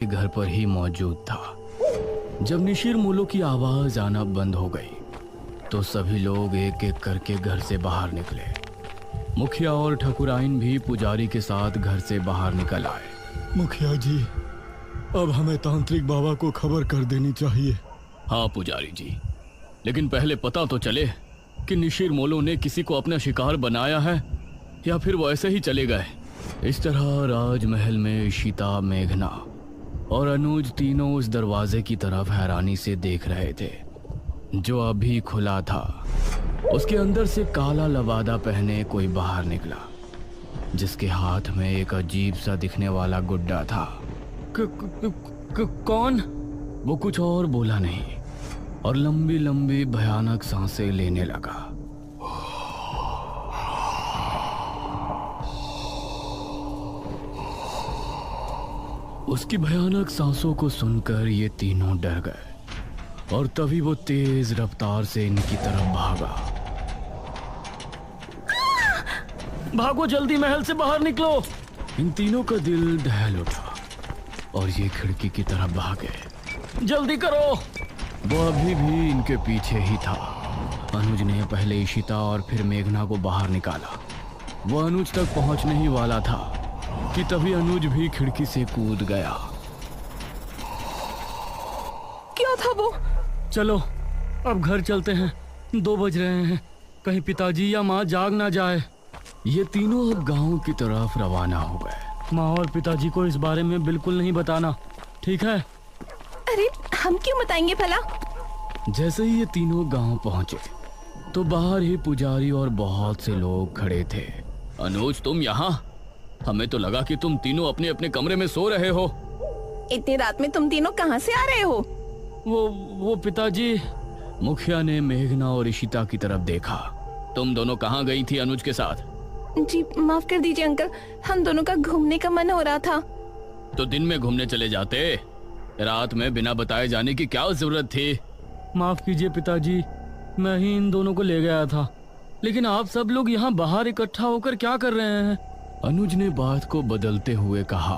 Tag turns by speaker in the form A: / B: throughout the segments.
A: घर पर ही मौजूद था। जब निशिर मोलो की आवाज आना बंद हो गई तो सभी लोग एक एक करके घर से बाहर निकले। मुखिया और ठकुराइन भी पुजारी के साथ घर से बाहर निकल आए।
B: मुखिया जी, अब हमें तांत्रिक बाबा को खबर कर देनी चाहिए।
A: हाँ पुजारी जी, लेकिन पहले पता तो चले कि निशिर मोलो ने किसी को अपना शिकार बनाया है या फिर वो ऐसे ही चले गए। इस तरह राजमहल में ईशिता, मेघना और अनुज तीनों उस दरवाजे की तरफ हैरानी से देख रहे थे जो अभी खुला था। उसके अंदर से काला लबादा पहने कोई बाहर निकला जिसके हाथ में एक अजीब सा दिखने वाला गुड्डा था। कौन? वो कुछ और बोला नहीं और लंबी लंबी भयानक सांसें लेने लगा। उसकी भयानक सांसों को सुनकर ये तीनों डर गए और तभी वो तेज रफ्तार से इनकी तरफ भागा। भागो जल्दी, महल से बाहर निकलो। इन तीनों का दिल दहल उठा और ये खिड़की की तरफ भागे। जल्दी करो। वो अभी भी इनके पीछे ही था। अनुज ने पहले ईशिता और फिर मेघना को बाहर निकाला। वो अनुज तक पहुंचने ही वाला था कि तभी अनुज भी खिड़की से कूद गया।
C: क्या था वो?
A: चलो अब घर चलते हैं, 2 बज रहे हैं, कहीं पिताजी या माँ जाग ना जाए। ये तीनों अब गांव की तरफ रवाना हो गए। माँ और पिताजी को इस बारे में बिल्कुल नहीं बताना, ठीक है?
C: अरे हम क्यों बताएंगे भला?
A: जैसे ही ये तीनों गांव पहुंचे तो बाहर ही पुजारी और बहुत से लोग खड़े थे। अनुज, तुम यहाँ? हमें तो लगा कि तुम तीनों अपने अपने कमरे में सो रहे हो।
C: इतनी रात में तुम तीनों कहाँ से आ रहे हो?
A: वो पिताजी। मुखिया ने मेघना और ईशिता की तरफ देखा। तुम दोनों कहाँ गई थी अनुज के साथ?
C: जी माफ कर दीजिए अंकल, हम दोनों का घूमने का मन हो रहा था।
A: तो दिन में घूमने चले जाते, रात में बिना बताए जाने की क्या जरूरत थी? माफ कीजिए पिताजी, मैं ही इन दोनों को ले गया था, लेकिन आप सब लोग यहाँ बाहर इकट्ठा होकर क्या कर रहे हैं? अनुज ने बात को बदलते हुए कहा।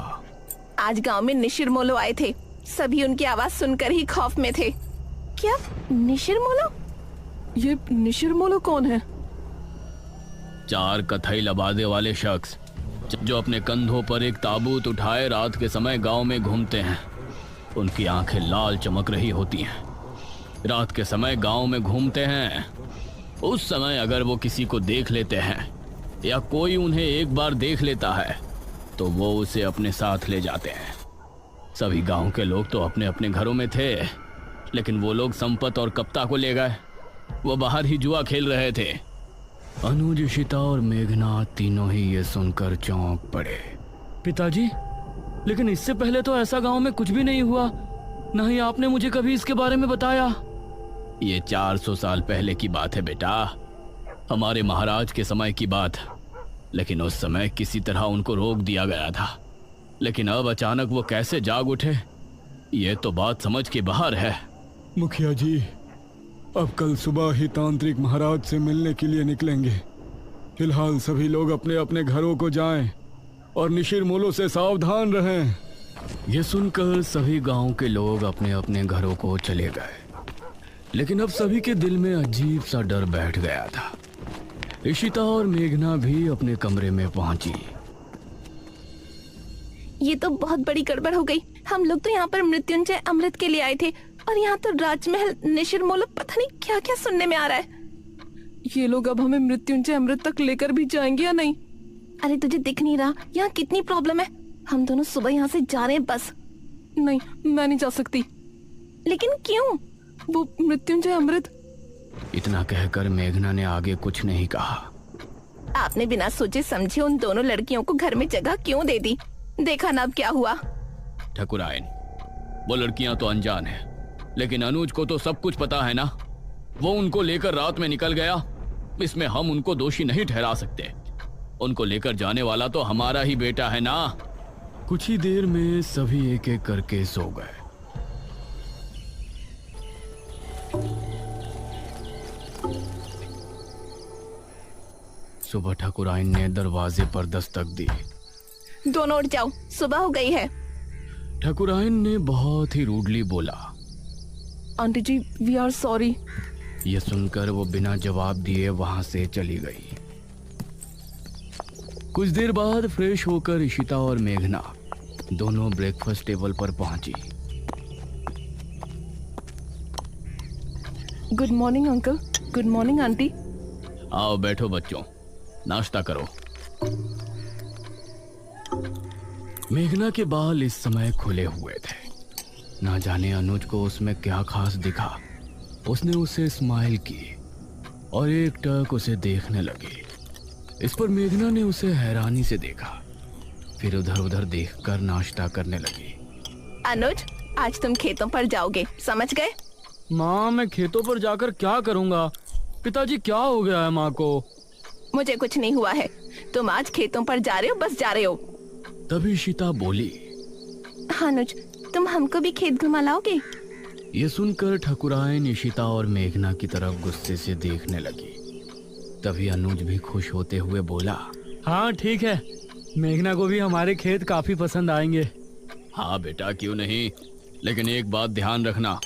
C: आज गांव में निशिर मोलो आए थे, सभी उनकी आवाज सुनकर ही खौफ में थे। क्या निशिर मोलो? ये निशिर मोलो कौन है?
A: 4 कथई लबादे वाले शख्स जो अपने कंधों पर एक ताबूत उठाए रात के समय गांव में घूमते हैं। उनकी आंखें लाल चमक रही होती हैं। रात के समय गांव में घूमते हैं। उस समय अगर वो किसी को देख लेते हैं या कोई उन्हें एक बार देख लेता है तो वो उसे अपने साथ ले जाते हैं। सभी गांव के लोग तो अपने अपने घरों में थे, लेकिन वो लोग संपत और कप्ता को ले गए। वो बाहर ही जुआ खेल रहे थे। अनुज, ईशिता और मेघना तीनों ही ये सुनकर चौंक पड़े। पिताजी, लेकिन इससे पहले तो ऐसा गांव में कुछ भी नहीं हुआ, न ही आपने मुझे कभी इसके बारे में बताया। ये 400 साल पहले की बात है बेटा, हमारे महाराज के समय की बात। लेकिन उस समय किसी तरह उनको रोक दिया गया था, लेकिन अब अचानक वो कैसे जाग उठे, ये तो बात समझ के बाहर है।
B: मुखिया जी, अब कल सुबह ही तांत्रिक महाराज से मिलने के लिए निकलेंगे। फिलहाल सभी लोग अपने अपने घरों को जाएं और निशिर मोलो से सावधान रहें।
A: ये सुनकर सभी गांव के लोग अपने अपने घरों को चले गए, लेकिन अब सभी के दिल में अजीब सा डर बैठ गया था। ईशिता और मेघना भी अपने कमरे में पहुंची।
C: ये तो बहुत बड़ी गड़बड़ हो गई। हम लोग तो यहाँ पर मृत्युंजय अमृत के लिए आए थे और यहाँ तो राजमहल निशिर मोलो पता नहीं क्या क्या सुनने में आ रहा है। ये लोग अब हमें मृत्युंजय अमृत तक लेकर भी जाएंगे या नहीं? अरे तुझे दिख नहीं रहा यहाँ कितनी प्रॉब्लम है? हम दोनों सुबह यहाँ से जा रहे हैं बस। नहीं, मैं नहीं जा सकती। लेकिन क्यों? वो मृत्युंजय अमृत।
A: इतना कहकर मेघना ने आगे कुछ नहीं कहा।
C: आपने बिना सोचे समझे उन दोनों लड़कियों को घर में जगह क्यों दे दी? देखा ना अब क्या हुआ।
A: ठकुराइन, वो लड़कियां तो अनजान है, लेकिन अनुज को तो सब कुछ पता है ना। वो उनको लेकर रात में निकल गया, इसमें हम उनको दोषी नहीं ठहरा सकते। उनको लेकर जाने वाला तो हमारा ही बेटा है ना। कुछ ही देर में सभी एक एक करके सो गए। सुबह ठकुराइन ने दरवाजे पर दस्तक दी।
C: दोनों उठ जाओ, सुबह हो गई है।
A: ठाकुरायन ने बहुत ही रूडली बोला।
C: आंटी जी, वी आर सॉरी।
A: यह सुनकर वो बिना जवाब दिए वहां से चली गई। कुछ देर बाद फ्रेश होकर इशिता और मेघना दोनों ब्रेकफास्ट टेबल पर पहुंची।
C: Good morning uncle. Good morning aunty.
A: आओ बैठो बच्चों, नाश्ता करो। मेघना के बाल इस समय खुले हुए थे। ना जाने अनुज को उसमें क्या खास दिखा। उसने उसे स्माइल की और एकटक उसे देखने लगी। इस पर मेघना ने उसे हैरानी से देखा, फिर उधर उधर देखकर नाश्ता करने लगी।
C: अनुज, आज तुम खेतों पर जाओगे, समझ गए?
B: माँ, मैं खेतों पर जाकर क्या करूँगा? पिताजी, क्या हो गया है माँ को?
C: मुझे कुछ नहीं हुआ है। तुम आज खेतों पर जा रहे हो, बस जा रहे हो।
A: तभी इशिता बोली,
C: अनुज, तुम हमको भी खेत घुमा लाओगे?
A: ये सुनकर ठाकुरायन इशिता और मेघना की तरफ गुस्से से देखने लगी। तभी अनुज भी खुश होते हुए बोला,
B: हाँ ठीक है, मेघना को भी हमारे खेत काफी पसंद आएंगे।
A: हाँ बेटा, क्यों नहीं, लेकिन एक बात ध्यान रखना,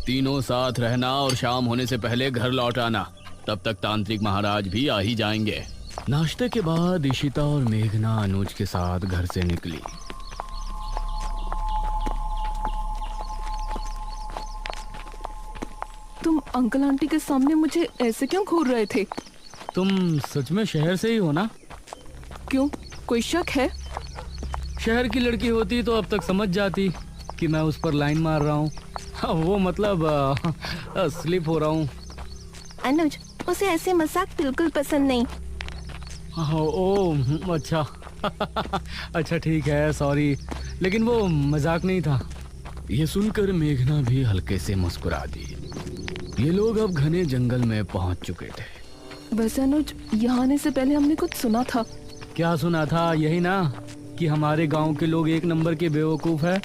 A: तीनों साथ रहना और शाम होने से पहले घर लौट आना। तब तक तांत्रिक महाराज भी आ ही जाएंगे। नाश्ते के बाद इशिता और मेघना अनुज के साथ घर से निकली।
C: तुम अंकल आंटी के सामने मुझे ऐसे क्यों घूर रहे थे?
B: तुम सच में शहर से ही हो ना?
C: क्यों, कोई शक है?
B: शहर की लड़की होती तो अब तक समझ जाती कि मैं उस पर लाइन मार रहा हूँ। वो मतलब स्लिप हो रहा हूँ।
C: अनुज, उसे ऐसे मजाक बिल्कुल पसंद नहीं।
B: ओ अच्छा। अच्छा ठीक है, सॉरी, लेकिन वो मजाक नहीं था।
A: ये सुनकर मेघना भी हल्के से मुस्कुरा दी। ये लोग अब घने जंगल में पहुंच चुके थे।
C: वैसे अनुज, यहाँ आने से पहले हमने कुछ सुना था।
B: क्या सुना था? यही ना कि हमारे गांव के लोग एक नंबर के बेवकूफ है।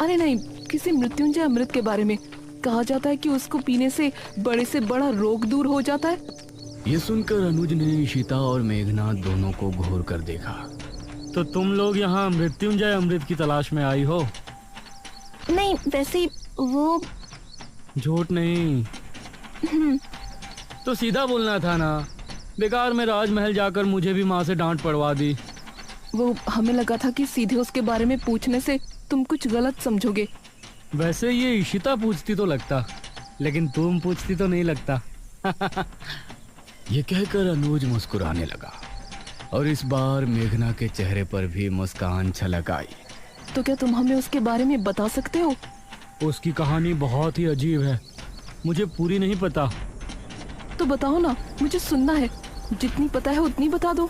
C: अरे नहीं, किसी मृत्युंजय अमृत के बारे में कहा जाता है कि उसको पीने से बड़े से बड़ा रोग दूर हो जाता है।
A: ये सुनकर अनुज ने इशिता और मेघना दोनों को घूर कर देखा।
B: तो तुम लोग यहाँ मृत्युंजय अमृत की तलाश में आई हो?
C: नहीं, वैसे वो
B: झूठ नहीं तो सीधा बोलना था ना। बेकार में राजमहल जाकर मुझे भी माँ से डांट पड़वा दी।
C: वो हमें लगा था कि सीधे उसके बारे में पूछने से तुम कुछ गलत समझोगे।
B: वैसे ये इशिता पूछती तो लगता, लेकिन तुम पूछती तो नहीं लगता।
A: ये कहकर अनुज मुस्कुराने लगा और इस बार मेघना के चेहरे पर भी मुस्कान छलक आई।
C: तो क्या तुम हमें उसके बारे में बता सकते हो?
B: उसकी कहानी बहुत ही अजीब है, मुझे पूरी नहीं पता।
C: तो बताओ ना, मुझे सुनना है। जितनी पता है उतनी बता दो।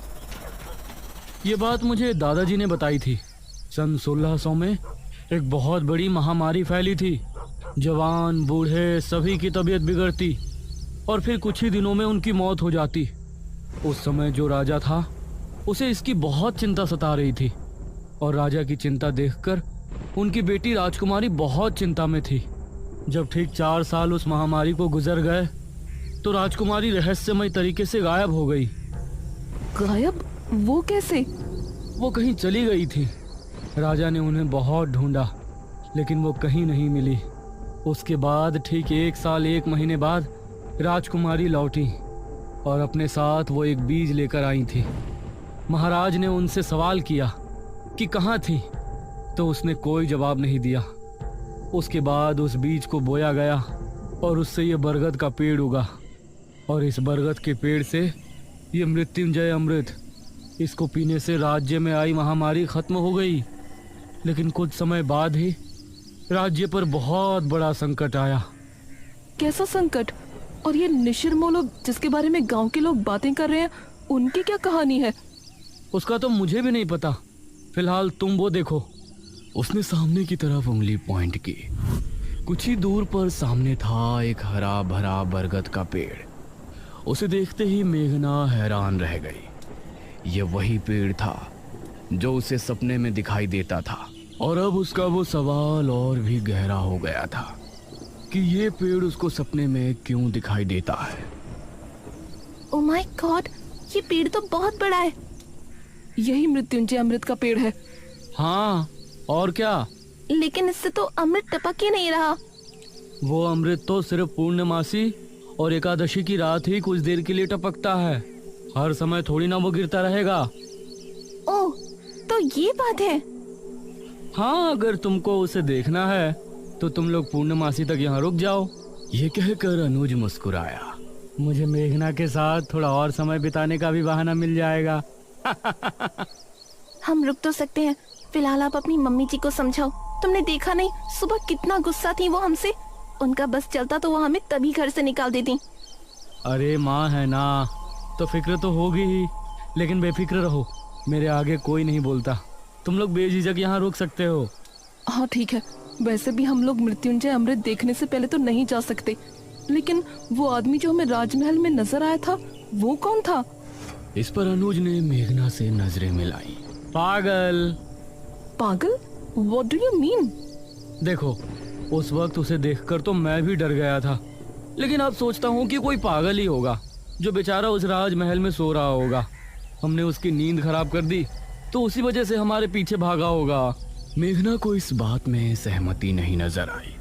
B: ये बात मुझे दादाजी ने बताई थी। सन 1600 में एक बहुत बड़ी महामारी फैली थी। जवान बूढ़े सभी की तबीयत बिगड़ती और फिर कुछ ही दिनों में उनकी मौत हो जाती। उस समय जो राजा था उसे इसकी बहुत चिंता सता रही थी और राजा की चिंता देखकर उनकी बेटी राजकुमारी बहुत चिंता में थी। जब ठीक 4 साल उस महामारी को गुजर गए तो राजकुमारी रहस्यमय तरीके से गायब हो गई।
C: गायब? वो कैसे?
B: वो कहीं चली गई थी। राजा ने उन्हें बहुत ढूंढा लेकिन वो कहीं नहीं मिली। उसके बाद ठीक 1 साल 1 महीने बाद राजकुमारी लौटी और अपने साथ वो एक बीज लेकर आई थी। महाराज ने उनसे सवाल किया कि कहाँ थी, तो उसने कोई जवाब नहीं दिया। उसके बाद उस बीज को बोया गया और उससे ये बरगद का पेड़ उगा और इस बरगद के पेड़ से ये मृत्युंजय अमृत, इसको पीने से राज्य में आई महामारी खत्म हो गई। लेकिन कुछ समय बाद ही राज्य पर बहुत बड़ा संकट आया।
C: कैसा संकट? और ये निशिर जिसके बारे में गांव के लोग बातें कर रहे हैं, उनकी क्या कहानी है?
B: उसका तो मुझे भी नहीं पता। फिलहाल तुम वो देखो।
A: उसने सामने की तरफ उंगली पॉइंट की। कुछ ही दूर पर सामने था एक हरा भरा बरगद का पेड़। उसे देखते ही मेघना हैरान रह गई। ये वही पेड़ था जो उसे सपने में दिखाई देता था और अब उसका वो सवाल और भी गहरा हो गया था कि ये पेड़ उसको सपने में क्यों दिखाई देता है।
C: ओह माय गॉड, ये पेड़ तो बहुत बड़ा है। यही मृत्युंजय अमृत का पेड़ है।
B: हाँ, और क्या?
C: लेकिन इससे तो अमृत टपक ही नहीं रहा।
D: वो अमृत तो सिर्फ पूर्णमासी और एकादशी की रात ही कुछ देर के लिए टपकता है, हर समय थोड़ी ना वो गिरता रहेगा।
C: ओह, तो ये बात है।
D: हाँ, अगर तुमको उसे देखना है तो तुम लोग पूर्णमासी तक यहाँ रुक जाओ। ये कहकर अनुज मुस्कुराया। मुझे मेघना के साथ थोड़ा और समय बिताने का भी बहाना मिल जाएगा।
C: हम रुक तो सकते हैं, फिलहाल आप अपनी मम्मी जी को समझाओ। तुमने देखा नहीं सुबह कितना गुस्सा थी वो हमसे। उनका बस चलता तो वो हमें तभी घर से निकाल देती।
D: अरे माँ है ना, तो फिक्र तो होगी ही, लेकिन बेफिक्र रहो, मेरे आगे कोई नहीं बोलता। तुम लोग बेझिझक यहाँ रुक सकते हो।
C: हाँ ठीक है, वैसे भी हम लोग मृत्युंजय अमृत देखने से पहले तो नहीं जा सकते, लेकिन वो आदमी जो हमें राजमहल में नजर आया था वो कौन था?
A: इस पर अनुज ने मेघना से नजरें मिलाई।
D: पागल।
C: पागल? What do you mean?
D: देखो, उस वक्त उसे देखकर तो मैं भी डर गया था, लेकिन अब सोचता हूँ कि कोई पागल ही होगा जो बेचारा उस राजमहल में सो रहा होगा। हमने उसकी नींद खराब कर दी तो उसी वजह से हमारे पीछे भागा होगा।
A: मेघना को इस बात में सहमति नहीं नजर आई।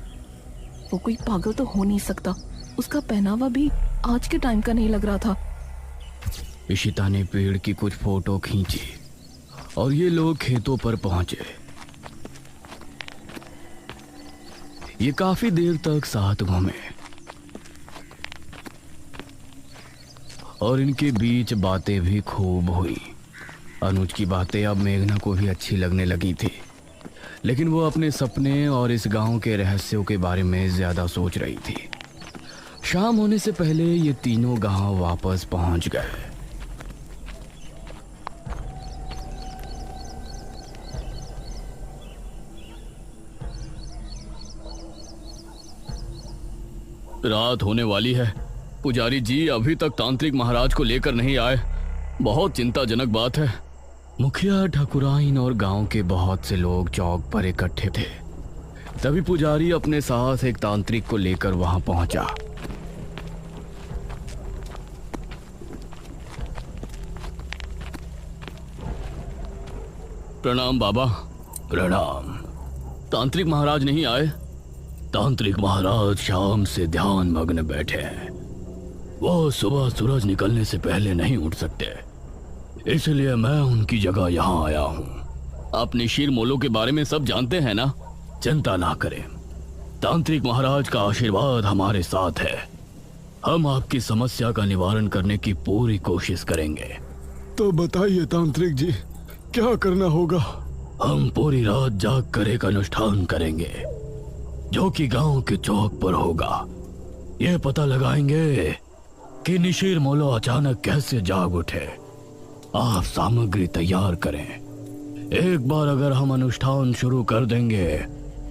C: वो कोई पागल तो हो नहीं सकता, उसका पहनावा भी आज के टाइम का नहीं लग रहा था।
A: इशिता ने पेड़ की कुछ फोटो खींची और ये लोग खेतों पर पहुंचे। ये काफी देर तक साथ घूमे और इनके बीच बातें भी खूब हुई। अनुज की बातें अब मेघना को भी अच्छी लगने लगी थी, लेकिन वो अपने सपने और इस गांव के रहस्यों के बारे में ज्यादा सोच रही थी। शाम होने से पहले ये तीनों गांव वापस पहुंच गए। रात होने वाली है। पुजारी जी अभी तक तांत्रिक महाराज को लेकर नहीं आए। बहुत चिंताजनक बात है। मुखिया, ठाकुराइन और गांव के बहुत से लोग चौक पर इकट्ठे थे। तभी पुजारी अपने साथ एक तांत्रिक को लेकर वहां पहुंचा। प्रणाम बाबा। प्रणाम। तांत्रिक महाराज नहीं आए? तांत्रिक महाराज शाम से ध्यान मग्न बैठे हैं। वो सुबह सूरज निकलने से पहले नहीं उठ सकते, इसलिए मैं उनकी जगह यहाँ आया हूँ। आप निशिर मोलो के बारे में सब जानते हैं ना? चिंता ना करें, तांत्रिक महाराज का आशीर्वाद हमारे साथ है। हम आपकी समस्या का निवारण करने की पूरी कोशिश करेंगे।
B: तो बताइए तांत्रिक जी, क्या करना होगा?
A: हम पूरी रात जाग कर एक अनुष्ठान करेंगे जो कि गांव के चौक पर होगा। यह पता लगाएंगे कि निशिर मोलो अचानक कैसे जाग उठे। आप सामग्री तैयार करें। एक बार अगर हम अनुष्ठान शुरू कर देंगे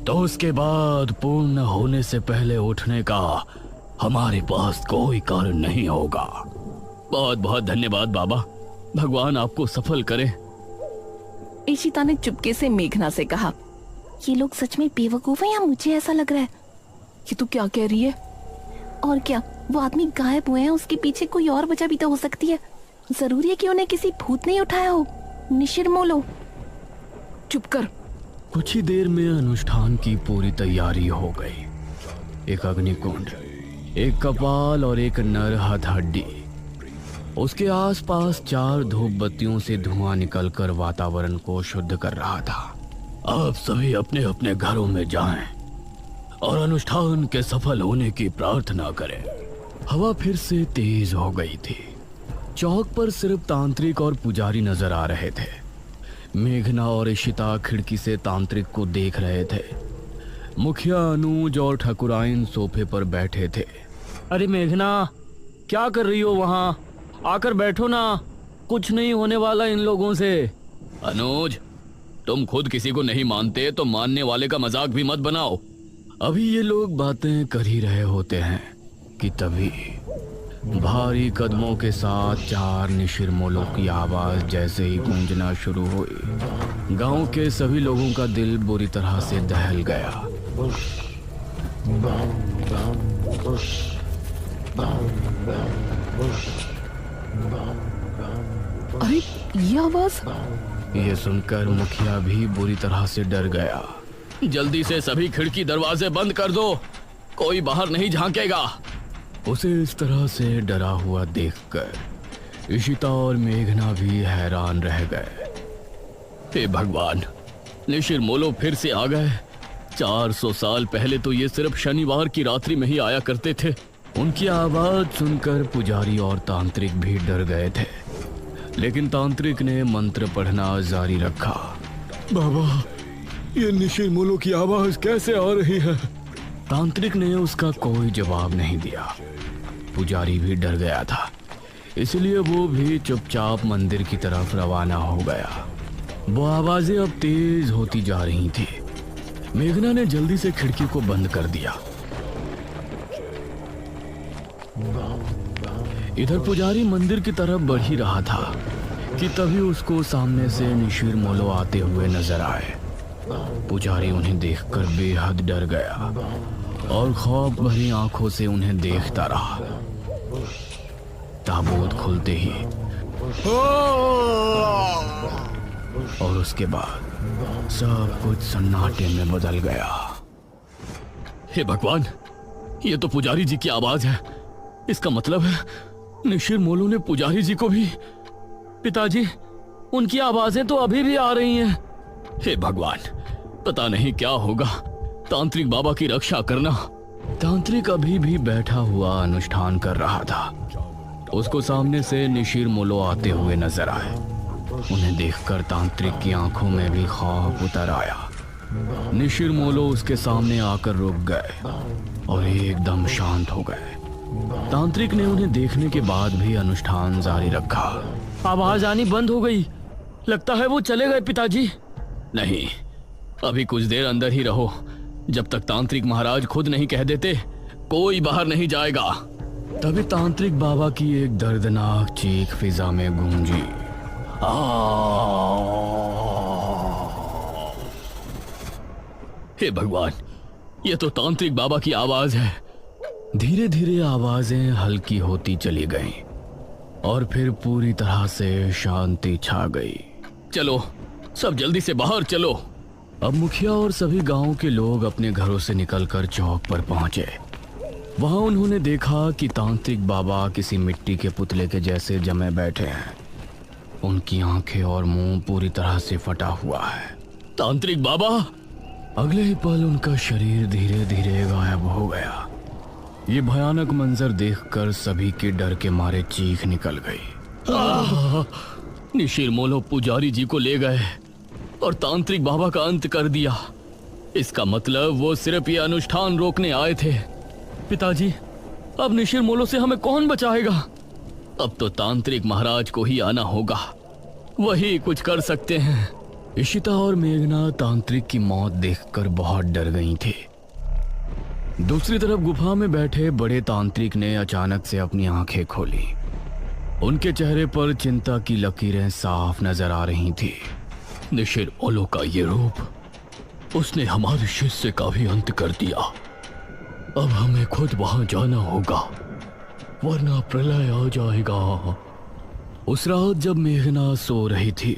A: तो उसके बाद पूर्ण होने से पहले उठने का हमारे पास कोई कारण नहीं होगा। बहुत बहुत धन्यवाद बाबा, भगवान आपको सफल करे।
C: इशिता ने चुपके से मेघना से कहा, ये लोग सच में बेवकूफ हैं या मुझे ऐसा लग रहा है? ये तू क्या कह रही है? और क्या, वो आदमी गायब हुए हैं, उसके पीछे कोई और वजह भी तो हो सकती है। जरूरी है कि उन्हें किसी भूत नहीं उठाया हो। निशिर मोलो, चुप कर।
A: कुछ ही देर में अनुष्ठान की पूरी तैयारी हो गई। एक अग्निकुंड, एक कपाल और एक नर हथहड्डी। उसके आसपास 4 धूप बत्तियों से धुआं निकलकर वातावरण को शुद्ध कर रहा था। आप सभी अपने अपने घरों में जाएं और अनुष्ठान के सफल होने की प्रार्थना करें। हवा फिर से तेज हो गई थी। चौक पर सिर्फ तांत्रिक और पुजारी नजर आ रहे थे। मेघना और इशिता खिड़की से तांत्रिक को देख रहे थे। मुखिया, अनुज और ठाकुराइन सोफे पर बैठे थे।
D: अरे मेघना, क्या कर रही हो वहाँ? आकर बैठो ना, कुछ नहीं होने वाला इन लोगों से।
A: अनुज, तुम खुद किसी को नहीं मानते तो मानने वाले का मजाक भी मत बनाओ। अभी ये लोग बातें कर ही रहे होते हैं कि तभी भारी कदमों के साथ 4 निशिर मोलों की आवाज जैसे ही गूंजना शुरू हुई, गांव के सभी लोगों का दिल बुरी तरह से दहल गया।
C: अरे ये आवाज!
A: ये सुनकर मुखिया भी बुरी तरह से डर गया। जल्दी से सभी खिड़की दरवाजे बंद कर दो, कोई बाहर नहीं झांकेगा। उसे इस तरह से डरा हुआ देखकर इशिता और मेघना भी हैरान रह गए। हे भगवान, निशिर मोलो फिर से आ गए। 400 साल पहले तो ये सिर्फ शनिवार की रात्रि में ही आया करते थे। उनकी आवाज सुनकर पुजारी और तांत्रिक भी डर गए थे, लेकिन तांत्रिक ने मंत्र पढ़ना जारी रखा।
B: बाबा, ये निशिर मोलो की आवाज कैसे आ रही है?
A: तांत्रिक ने उसका कोई जवाब नहीं दिया। पुजारी भी डर गया था, इसलिए वो भी चुपचाप मंदिर की तरफ रवाना हो गया। वो आवाजें अब तेज होती जा रही थी। मेघना ने जल्दी से खिड़की को बंद कर दिया। इधर पुजारी मंदिर की तरफ बढ़ ही रहा था कि तभी उसको सामने से निशिर मोलो आते हुए नजर आए। पुजारी उन्हें देखकर बेहद डर गया और खौफ भरी आंखों से उन्हें देखता रहा। ताबूत खुलते ही और उसके बाद सब कुछ सन्नाटे में बदल गया। हे भगवान, ये तो पुजारी जी की आवाज है। इसका मतलब है निशिर मोलो ने पुजारी जी को भी।
D: पिताजी, उनकी आवाजें तो अभी भी आ रही हैं।
A: हे भगवान, पता नहीं क्या होगा। तांत्रिक बाबा की रक्षा करना। तांत्रिक अभी भी बैठा हुआ अनुष्ठान कर रहा था। उसको सामने से निशिर मोलो आते हुए नजर आए। उन्हें देखकर तांत्रिक की आंखों में भी खौफ उतर आया। निशिर मोलो उसके सामने आकर रुक गए और एकदम शांत हो गए। तांत्रिक ने उन्हें देखने के बाद भी अनुष्ठान जारी रखा।
D: आवाज आनी बंद हो गई। लगता है वो चले गए पिताजी।
A: नहीं, अभी कुछ देर अंदर ही रहो। जब तक तांत्रिक महाराज खुद नहीं कह देते, कोई बाहर नहीं जाएगा। तभी तांत्रिक बाबा की एक दर्दनाक चीख फिजा में गूंजी। हे भगवान, ये तो तांत्रिक बाबा की आवाज है। धीरे धीरे आवाजें हल्की होती चली गईं और फिर पूरी तरह से शांति छा गई। चलो, सब जल्दी से बाहर चलो। अब मुखिया और सभी गांव के लोग अपने घरों से निकलकर चौक पर पहुंचे। वहां उन्होंने देखा कि तांत्रिक बाबा किसी मिट्टी के पुतले के जैसे जमे बैठे हैं। उनकी आंखें और मुंह पूरी तरह से फटा हुआ है। तांत्रिक बाबा! अगले ही पल उनका शरीर धीरे धीरे गायब हो गया। ये भयानक मंजर देखकर सभी के डर के मारे चीख निकल गई। निशिर मोलो पुजारी जी को ले गए और तांत्रिक बाबा का अंत कर दिया। इसका मतलब वो सिर्फ ये अनुष्ठान रोकने आए थे।
D: पिताजी, अब निशिर मोलो से हमें कौन बचाएगा?
A: अब तो तांत्रिक महाराज को ही आना होगा, वही कुछ कर सकते हैं। इशिता और मेघना तांत्रिक की मौत देखकर बहुत डर गई थी। दूसरी तरफ गुफा में बैठे बड़े तांत्रिक ने अचानक से अपनी आंखें खोली। उनके चेहरे पर चिंता की लकीरें साफ नजर आ रही थी। निशिर मोलो का ये रूप, उसने हमारे शिष्य का भी अंत कर दिया। अब हमें खुद वहां जाना होगा, वरना प्रलय आ जाएगा। उस रात जब मेघना सो रही थी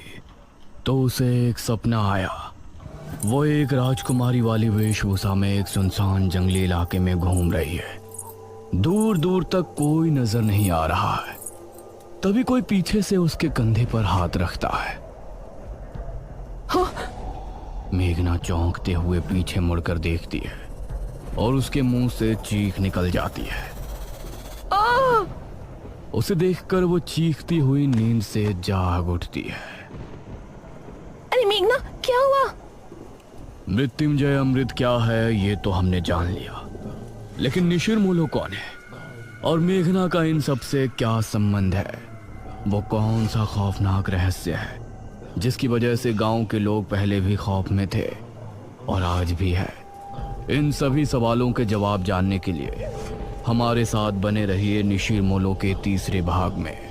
A: तो उसे एक सपना आया। वो एक राजकुमारी वाली वेशभूषा में एक सुनसान जंगली इलाके में घूम रही है। दूर दूर तक कोई नजर नहीं आ रहा है। तभी कोई पीछे से उसके कंधे पर हाथ रखता है। मेघना चौंकते हुए पीछे मुड़कर देखती है और उसके मुंह से चीख निकल जाती है। उसे देखकर वो चीखती हुई नींद से जाग उठती है।
C: अरे मेघना, क्या हुआ?
A: मृत्युंजय अमृत क्या है ये तो हमने जान लिया, लेकिन निशिर मोलो कौन है और मेघना का इन सब से क्या संबंध है? वो कौन सा खौफनाक रहस्य है जिसकी वजह से गांव के लोग पहले भी खौफ में थे और आज भी है? इन सभी सवालों के जवाब जानने के लिए हमारे साथ बने रहिए निशिर मोलो के तीसरे भाग में।